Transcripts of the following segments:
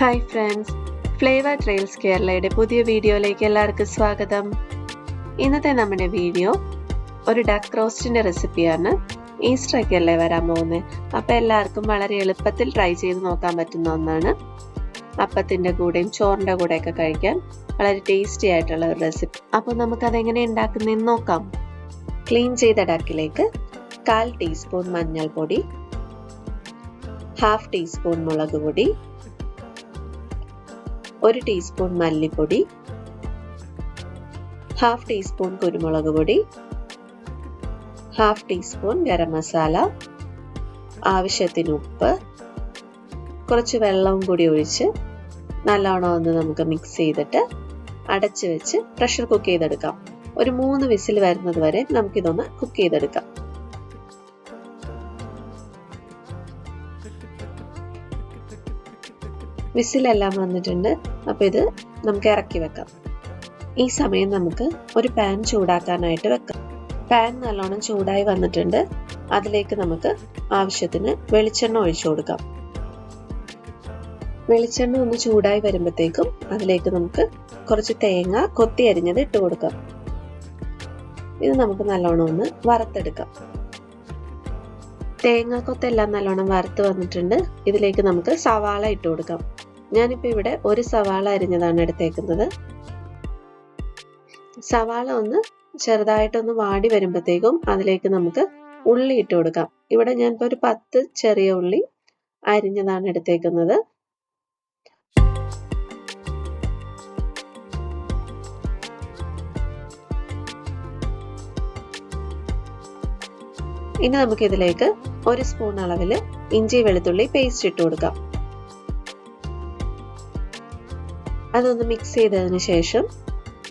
Hi friends, flavour trails കേരളയുടെ പുതിയ വീഡിയോയിലേക്ക് എല്ലാവർക്കും സ്വാഗതം. ഇന്നത്തെ നമ്മുടെ വീഡിയോ ഒരു ഡക്ക് റോസ്റ്റിൻ്റെ റെസിപ്പിയാണ്. ഈസ്റ്റർ ഒക്കെ അല്ലേ വരാൻ പോകുന്നത്, അപ്പോൾ എല്ലാവർക്കും വളരെ എളുപ്പത്തിൽ ട്രൈ ചെയ്ത് നോക്കാൻ പറ്റുന്ന ഒന്നാണ്. അപ്പത്തിൻ്റെ കൂടെയും ചോറിൻ്റെ കൂടെയൊക്കെ കഴിക്കാൻ വളരെ ടേസ്റ്റി ആയിട്ടുള്ള ഒരു റെസിപ്പി. അപ്പോൾ നമുക്കതെങ്ങനെ ഉണ്ടാക്കുന്നതെന്ന് നോക്കാം. ക്ലീൻ ചെയ്ത ഡക്കിലേക്ക് 1/4 ടീസ്പൂൺ മഞ്ഞൾപ്പൊടി, 1/2 ടീസ്പൂൺ മുളക് പൊടി, 1 ടീസ്പൂൺ മല്ലിപ്പൊടി, 1/2 ടീസ്പൂൺ കുരുമുളക് പൊടി, 1/2 ടീസ്പൂൺ ഗരം മസാല, ആവശ്യത്തിന് ഉപ്പ്, കുറച്ച് വെള്ളവും കൂടി ഒഴിച്ച് നല്ലോണം ഒന്ന് നമുക്ക് മിക്സ് ചെയ്തിട്ട് അടച്ചു വെച്ച് പ്രഷർ കുക്ക് ചെയ്തെടുക്കാം. ഒരു 3 വിസിൽ വരുന്നത് വരെ നമുക്കിതൊന്ന് കുക്ക് ചെയ്തെടുക്കാം. വിസിലെല്ലാം വന്നിട്ടുണ്ട്. അപ്പോൾ ഇത് നമുക്ക് ഇറക്കി വെക്കാം. ഈ സമയം നമുക്ക് ഒരു പാൻ ചൂടാക്കാനായിട്ട് വെക്കാം. പാൻ നല്ലോണം ചൂടായി വന്നിട്ടുണ്ട്. അതിലേക്ക് നമുക്ക് ആവശ്യത്തിന് വെളിച്ചെണ്ണ ഒഴിച്ചു കൊടുക്കാം. വെളിച്ചെണ്ണ ഒന്ന് ചൂടായി വരുമ്പോഴത്തേക്കും അതിലേക്ക് നമുക്ക് കുറച്ച് തേങ്ങ കൊത്തി അരിഞ്ഞത് ഇട്ട് കൊടുക്കാം. ഇത് നമുക്ക് നല്ലോണം ഒന്ന് വറുത്തെടുക്കാം. തേങ്ങാക്കൊത്തെല്ലാം നല്ലോണം വറുത്ത് വന്നിട്ടുണ്ട്. ഇതിലേക്ക് നമുക്ക് സവാള ഇട്ട് കൊടുക്കാം. ഞാനിപ്പോൾ ഇവിടെ ഒരു സവാള അരിഞ്ഞതാണ് എടുത്തേക്കുന്നത്. സവാള ഒന്ന് ചെറുതായിട്ടൊന്ന് വാടി വരുമ്പോഴത്തേക്കും അതിലേക്ക് നമുക്ക് ഉള്ളി ഇട്ട് കൊടുക്കാം. ഇവിടെ ഞാനിപ്പോൾ ഒരു 10 ചെറിയ ഉള്ളി അരിഞ്ഞതാണ് എടുത്തേക്കുന്നത്. ഇനി നമുക്ക് ഇതിലേക്ക് 1 സ്പൂൺ അളവിൽ ഇഞ്ചി വെളുത്തുള്ളി പേസ്റ്റ് ഇട്ട് കൊടുക്കാം. അതൊന്ന് മിക്സ് ചെയ്തതിന് ശേഷം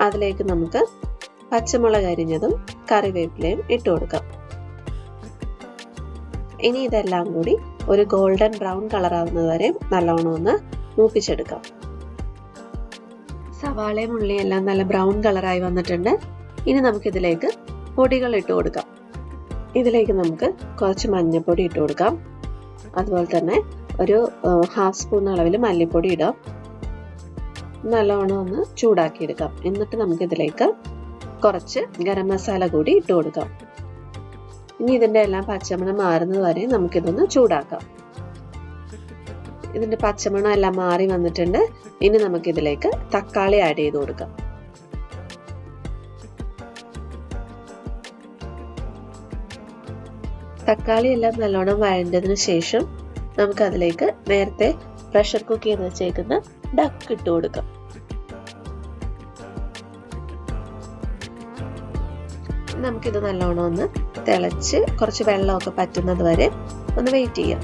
അതിലേക്ക് നമുക്ക് പച്ചമുളക് അരിഞ്ഞതും കറിവേപ്പിലയും ഇട്ട് കൊടുക്കാം. ഇനി ഇതെല്ലാം കൂടി ഒരു ഗോൾഡൻ ബ്രൗൺ കളർ ആവുന്നത് വരെ നല്ലോണം ഒന്ന് മൂപ്പിച്ചെടുക്കാം. സവാളയും ഉള്ളിയെല്ലാം നല്ല ബ്രൗൺ കളറായി വന്നിട്ടുണ്ട്. ഇനി നമുക്കിതിലേക്ക് പൊടികൾ ഇട്ട് കൊടുക്കാം. ഇതിലേക്ക് നമുക്ക് കുറച്ച് മഞ്ഞൾപ്പൊടി ഇട്ട് കൊടുക്കാം. അതുപോലെ തന്നെ ഒരു 1/2 സ്പൂൺ അളവിൽ മല്ലിപ്പൊടി ഇടാം. നല്ലോണം ഒന്ന് ചൂടാക്കി എടുക്കാം. എന്നിട്ട് നമുക്കിതിലേക്ക് കുറച്ച് ഗരം മസാല കൂടി ഇട്ട് കൊടുക്കാം. ഇനി ഇതിൻ്റെ എല്ലാം പച്ചമണം മാറുന്നത് വരെ നമുക്കിതൊന്ന് ചൂടാക്കാം. ഇതിൻ്റെ പച്ചമണം എല്ലാം മാറി വന്നിട്ടുണ്ട്. ഇനി നമുക്കിതിലേക്ക് തക്കാളി ആഡ് ചെയ്ത് കൊടുക്കാം. തക്കാളി എല്ലാം നല്ലോണം വഴണ്ടതിന് ശേഷം നമുക്കതിലേക്ക് നേരത്തെ പ്രഷർ കുക്ക് ചെയ്ത് വെച്ചേക്കുന്ന ഡക്ക് ഇട്ട് കൊടുക്കാം. നമുക്കിത് നല്ലോണം ഒന്ന് തിളച്ച് കുറച്ച് വെള്ളമൊക്കെ പറ്റുന്നത് വരെ ഒന്ന് വെയിറ്റ് ചെയ്യാം.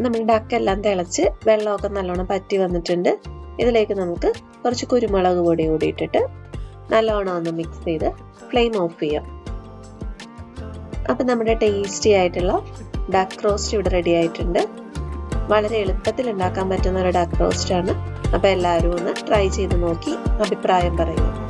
നമ്മുടെ ഡക്കെല്ലാം തിളച്ച് വെള്ളമൊക്കെ നല്ലോണം പറ്റി വന്നിട്ടുണ്ട്. ഇതിലേക്ക് നമുക്ക് കുറച്ച് കുരുമുളക് പൊടി കൂടി ഇട്ടിട്ട് നല്ലോണം ഒന്ന് മിക്സ് ചെയ്ത് ഫ്ലെയിം ഓഫ് ചെയ്യാം. അപ്പം നമ്മുടെ ടേസ്റ്റി ആയിട്ടുള്ള ഡക്ക് റോസ്റ്റ് ഇവിടെ റെഡി ആയിട്ടുണ്ട്. വളരെ എളുപ്പത്തിൽ ഉണ്ടാക്കാൻ പറ്റുന്ന ഒരു ഡക്ക് റോസ്റ്റ് ആണ്. അപ്പോൾ എല്ലാവരും ഒന്ന് ട്രൈ ചെയ്ത് നോക്കി അഭിപ്രായം പറയുക.